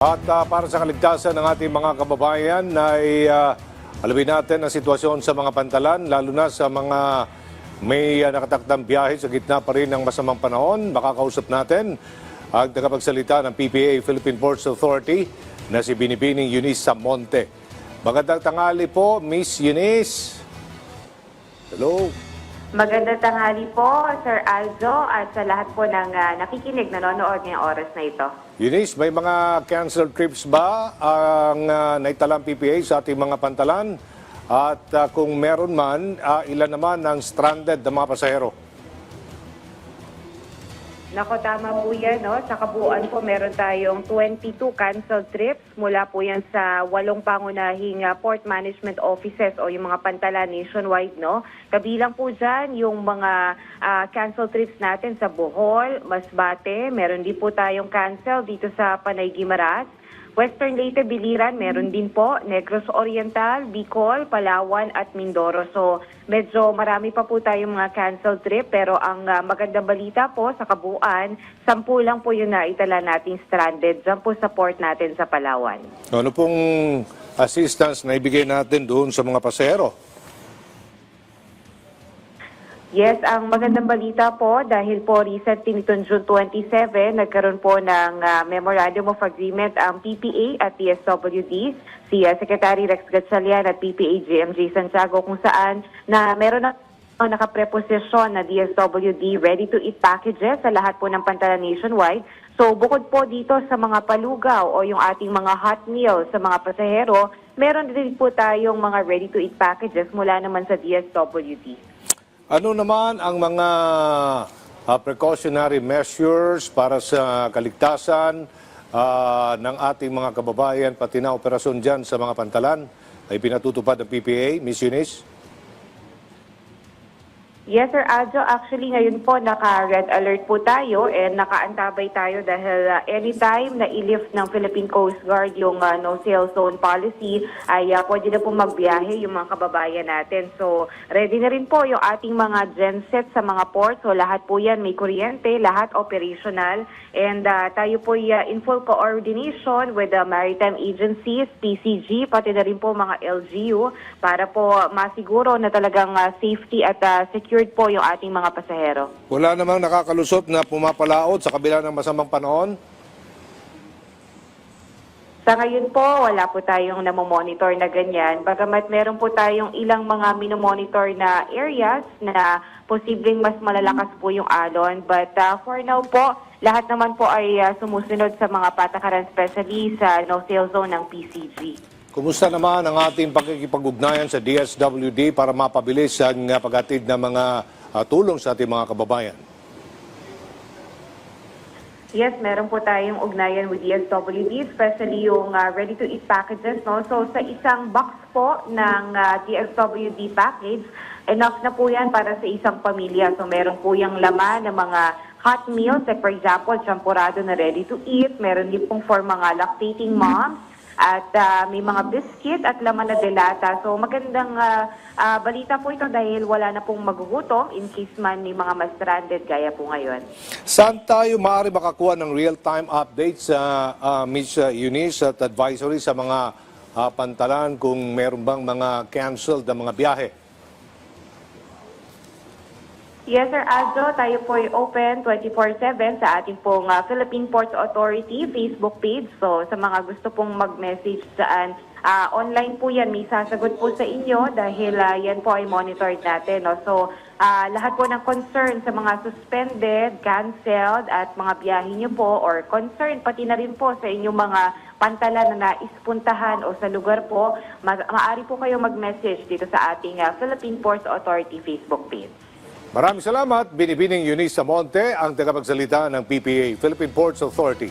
At para sa kaligtasan ng ating mga kababayan ay alamin natin ang sitwasyon sa mga pantalan, lalo na sa mga may nakatakdang biyahe sa gitna pa rin ng masamang panahon. Makakausap natin ang tagapagsalita ng PPA, Philippine Ports Authority, na si Binibining Eunice Samonte. Magandang tanghali po, Miss Eunice. Hello. Magandang tanghali po, Sir Aljo, at sa lahat po ng nakikinig, nanonood ngayong oras na ito. Eunice, may mga canceled trips ba ang naitalang PPA sa ating mga pantalan? At kung meron man, ilan naman ang stranded na mga pasahero? Nako, tama po yan, no? Sa kabuuan po, meron tayong 22 canceled trips mula po yan sa 8 pangunahing port management offices o yung mga pantalan nationwide, no? Kabilang po dyan yung mga canceled trips natin sa Bohol, Masbate, meron din po tayong cancel dito sa Panay Guimaras, Western Leyte, Biliran, meron din po, Negros Oriental, Bicol, Palawan at Mindoro. So medyo marami pa po tayong mga canceled trip, pero ang magandang balita po sa kabuuan, 10 lang po yun na itala nating stranded dyan po sa port natin sa Palawan. Ano pong assistance na ibigay natin doon sa mga pasahero? Yes, ang magandang balita po dahil po recently nitong June 27, nagkaroon po ng Memorandum of Agreement ang PPA at DSWD, si Secretary Rex Gatchalian at PPA GMJ Santiago, kung saan na meron na nakapreposisyon na DSWD ready-to-eat packages sa lahat po ng pantalan nationwide. So bukod po dito sa mga palugaw o yung ating mga hot meals sa mga pasahero, meron din po tayong mga ready-to-eat packages mula naman sa DSWD. Ano naman ang mga precautionary measures para sa kaligtasan ng ating mga kababayan, pati na operasyon dyan sa mga pantalan ay pinatutupad ng PPA, Miss Eunice? Yes, Sir Aljo. Actually, ngayon po, naka-red alert po tayo and nakaantabay tayo dahil anytime na i-lift ng Philippine Coast Guard yung no-sail zone policy, ay pwede na po magbiyahe yung mga kababayan natin. So, ready na rin po yung ating mga genset sa mga ports. So, lahat po yan may kuryente, lahat operational. And tayo po in full coordination with the maritime agencies, PCG, pati na rin po mga LGU para po masiguro na talagang safety at secure po yung ating mga pasahero. Wala namang nakakalusot na pumapalaot sa kabila ng masamang panahon? Sa ngayon po, wala po tayong namomonitor na ganyan. Bagamat meron po tayong ilang mga minomonitor na areas na posibleng mas malalakas po yung alon. But for now po, lahat naman po ay sumusunod sa mga patakaran, especially sa no-sail zone ng PCG. Kumusta naman ang ating pagkikipag-ugnayan sa DSWD para mapabilis ang paghatid ng mga tulong sa ating mga kababayan? Yes, meron po tayong ugnayan with DSWD, especially yung ready-to-eat packages. No? So sa isang box po ng DSWD package, enough na po yan para sa isang pamilya. So meron po yung laman ng mga hot meals, like for example, champurado na ready-to-eat. Meron din pong for mga lactating moms. At may mga biscuit at laman na delata. So magandang balita po ito dahil wala na pong magugutom in case man may mga mas stranded gaya po ngayon. Saan tayo maaari makakuha ng real-time updates sa Ms. Eunice at advisory sa mga pantalan kung meron bang mga canceled na mga biyahe? Yes, Sir Aljo, tayo po ay open 24/7 sa ating pong Philippine Ports Authority Facebook page. So sa mga gusto pong mag-message saan, online po yan, may sasagot po sa inyo dahil yan po ay monitored natin. No? So lahat po ng concern sa mga suspended, canceled at mga biyahe nyo po or concern pati na rin po sa inyong mga pantalan na naispuntahan o sa lugar po, maaari po kayo mag-message dito sa ating Philippine Ports Authority Facebook page. Maraming salamat, Binibining Eunice Samonte, ang tagapagsalita ng PPA, Philippine Ports Authority.